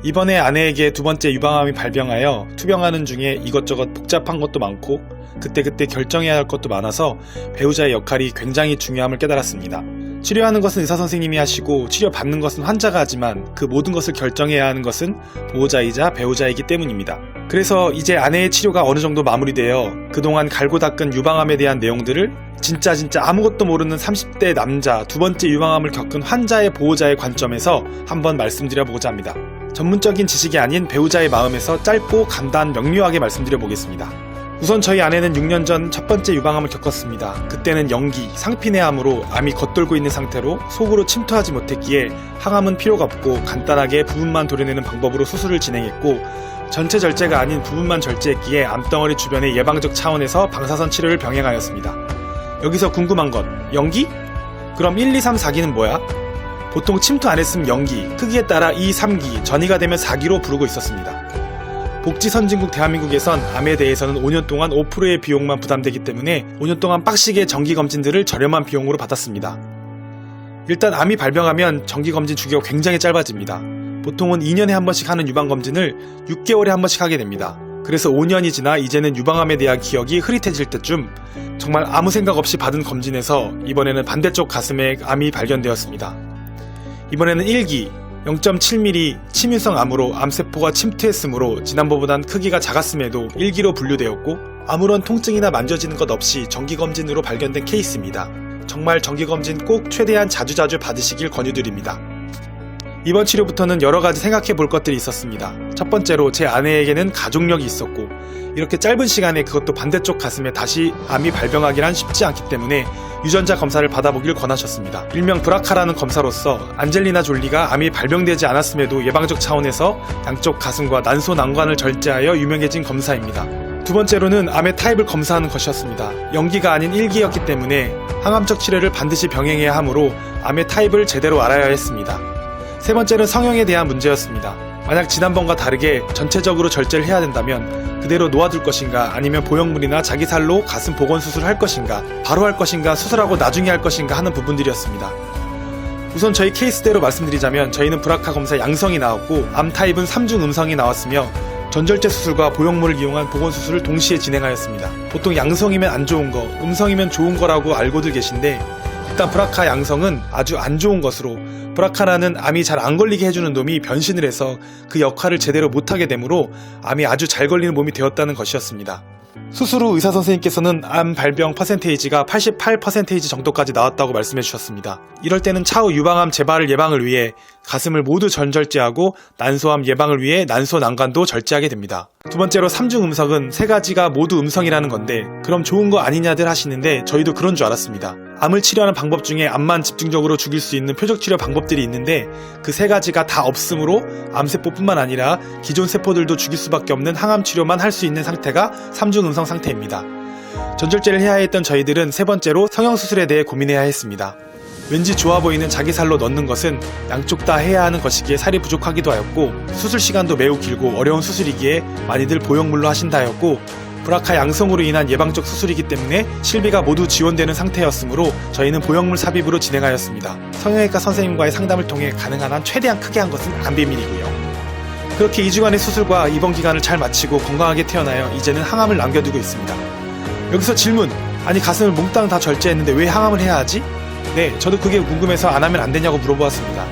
이번에 아내에게 두 번째 유방암이 발병하여 투병하는 중에 이것저것 복잡한 것도 많고 그때그때 결정해야 할 것도 많아서 배우자의 역할이 굉장히 중요함을 깨달았습니다. 치료하는 것은 의사 선생님이 하시고 치료받는 것은 환자가 하지만 그 모든 것을 결정해야 하는 것은 보호자이자 배우자이기 때문입니다. 그래서 이제 아내의 치료가 어느 정도 마무리되어 그동안 갈고 닦은 유방암에 대한 내용들을 진짜 아무것도 모르는 30대 남자 두 번째 유방암을 겪은 환자의 보호자의 관점에서 한번 말씀드려보고자 합니다. 전문적인 지식이 아닌 배우자의 마음에서 짧고 간단 명료하게 말씀드려 보겠습니다. 우선 저희 아내는 6년 전 첫 번째 유방암을 겪었습니다. 그때는 영기, 상피내암으로 암이 겉돌고 있는 상태로 속으로 침투하지 못했기에 항암은 필요가 없고 간단하게 부분만 도려내는 방법으로 수술을 진행했고 전체 절제가 아닌 부분만 절제했기에 암덩어리 주변의 예방적 차원에서 방사선 치료를 병행하였습니다. 여기서 궁금한 건 영기? 그럼 1, 2, 3, 4기는 뭐야? 보통 침투 안 했으면 영기, 크기에 따라 2, 3기, 전이가 되면 4기로 부르고 있었습니다. 복지 선진국 대한민국에선 암에 대해서는 5년 동안 5%의 비용만 부담되기 때문에 5년 동안 빡시게 정기검진들을 저렴한 비용으로 받았습니다. 일단 암이 발병하면 정기검진 주기가 굉장히 짧아집니다. 보통은 2년에 한 번씩 하는 유방검진을 6개월에 한 번씩 하게 됩니다. 그래서 5년이 지나 이제는 유방암에 대한 기억이 흐릿해질 때쯤 정말 아무 생각 없이 받은 검진에서 이번에는 반대쪽 가슴에 암이 발견되었습니다. 이번에는 1기 0.7mm 침유성 암으로 암세포가 침투했으므로 지난번보단 크기가 작았음에도 1기로 분류되었고 아무런 통증이나 만져지는 것 없이 정기검진으로 발견된 케이스입니다. 정말 정기검진 꼭 최대한 자주자주 받으시길 권유드립니다. 이번 치료부터는 여러가지 생각해 볼 것들이 있었습니다. 첫 번째로 제 아내에게는 가족력이 있었고 이렇게 짧은 시간에 그것도 반대쪽 가슴에 다시 암이 발병하기란 쉽지 않기 때문에 유전자 검사를 받아보길 권하셨습니다. 일명 브라카라는 검사로서 안젤리나 졸리가 암이 발병되지 않았음에도 예방적 차원에서 양쪽 가슴과 난소 난관을 절제하여 유명해진 검사입니다. 두 번째로는 암의 타입을 검사하는 것이었습니다. 영기가 아닌 1기였기 때문에 항암적 치료를 반드시 병행해야 하므로 암의 타입을 제대로 알아야 했습니다. 세 번째는 성형에 대한 문제였습니다. 만약 지난번과 다르게 전체적으로 절제를 해야 된다면 그대로 놓아둘 것인가 아니면 보형물이나 자기살로 가슴 복원 수술을 할 것인가 바로 할 것인가 수술하고 나중에 할 것인가 하는 부분들이었습니다. 우선 저희 케이스대로 말씀드리자면 저희는 브라카 검사 양성이 나왔고 암 타입은 3중 음성이 나왔으며 전절제 수술과 보형물을 이용한 복원 수술을 동시에 진행하였습니다. 보통 양성이면 안 좋은 거, 음성이면 좋은 거라고 알고들 계신데 일단 브라카 양성은 아주 안 좋은 것으로 브라카라는 암이 잘 안 걸리게 해주는 놈이 변신을 해서 그 역할을 제대로 못하게 되므로 암이 아주 잘 걸리는 몸이 되었다는 것이었습니다. 수술 후 의사 선생님께서는 암 발병 퍼센테이지가 88% 정도까지 나왔다고 말씀해 주셨습니다. 이럴 때는 차후 유방암 재발을 예방을 위해 가슴을 모두 전절제하고 난소암 예방을 위해 난소 난관도 절제하게 됩니다. 두 번째로 3중 음성은 세 가지가 모두 음성이라는 건데 그럼 좋은 거 아니냐들 하시는데 저희도 그런 줄 알았습니다. 암을 치료하는 방법 중에 암만 집중적으로 죽일 수 있는 표적 치료 방법들이 있는데 그 세 가지가 다 없으므로 암세포뿐만 아니라 기존 세포들도 죽일 수밖에 없는 항암 치료만 할 수 있는 상태가 3중 음성 상태입니다. 전절제를 해야 했던 저희들은 세 번째로 성형수술에 대해 고민해야 했습니다. 왠지 좋아 보이는 자기 살로 넣는 것은 양쪽 다 해야 하는 것이기에 살이 부족하기도 하였고 수술 시간도 매우 길고 어려운 수술이기에 많이들 보형물로 하신다 하였고 브라카 양성으로 인한 예방적 수술이기 때문에 실비가 모두 지원되는 상태였으므로 저희는 보형물 삽입으로 진행하였습니다. 성형외과 선생님과의 상담을 통해 가능한 한 최대한 크게 한 것은 안 비밀이고요. 그렇게 2주간의 수술과 입원 기간을 잘 마치고 건강하게 태어나여 이제는 항암을 남겨두고 있습니다. 여기서 질문! 아니 가슴을 몽땅 다 절제했는데 왜 항암을 해야 하지? 네, 저도 그게 궁금해서 안 하면 안 되냐고 물어보았습니다.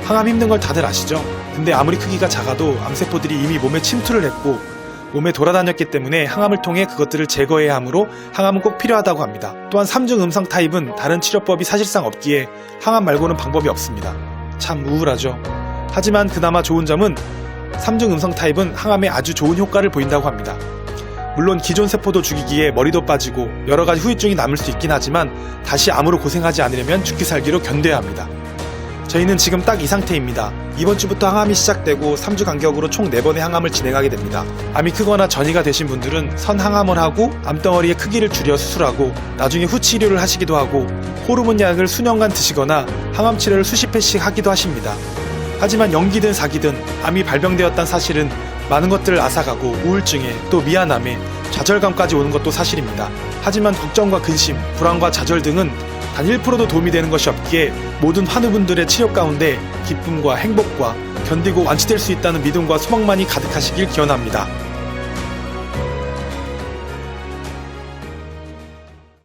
항암 힘든 걸 다들 아시죠? 근데 아무리 크기가 작아도 암세포들이 이미 몸에 침투를 했고 몸에 돌아다녔기 때문에 항암을 통해 그것들을 제거해야 하므로 항암은 꼭 필요하다고 합니다. 또한 3중 음성 타입은 다른 치료법이 사실상 없기에 항암 말고는 방법이 없습니다. 참 우울하죠. 하지만 그나마 좋은 점은 3중 음성 타입은 항암에 아주 좋은 효과를 보인다고 합니다. 물론 기존 세포도 죽이기에 머리도 빠지고 여러가지 후유증이 남을 수 있긴 하지만 다시 암으로 고생하지 않으려면 죽기 살기로 견뎌야 합니다. 저희는 지금 딱 이 상태입니다. 이번 주부터 항암이 시작되고 3주 간격으로 총 4번의 항암을 진행하게 됩니다. 암이 크거나 전이가 되신 분들은 선항암을 하고 암덩어리의 크기를 줄여 수술하고 나중에 후치료를 하시기도 하고 호르몬 약을 수년간 드시거나 항암 치료를 수십 회씩 하기도 하십니다. 하지만 영기든 4기든 암이 발병되었다는 사실은 많은 것들을 앗아가고 우울증에 또 미안함에 좌절감까지 오는 것도 사실입니다. 하지만 걱정과 근심, 불안과 좌절 등은 단 1%도 도움이 되는 것이 없기에 모든 환우분들의 치료 가운데 기쁨과 행복과 견디고 완치될 수 있다는 믿음과 소망만이 가득하시길 기원합니다.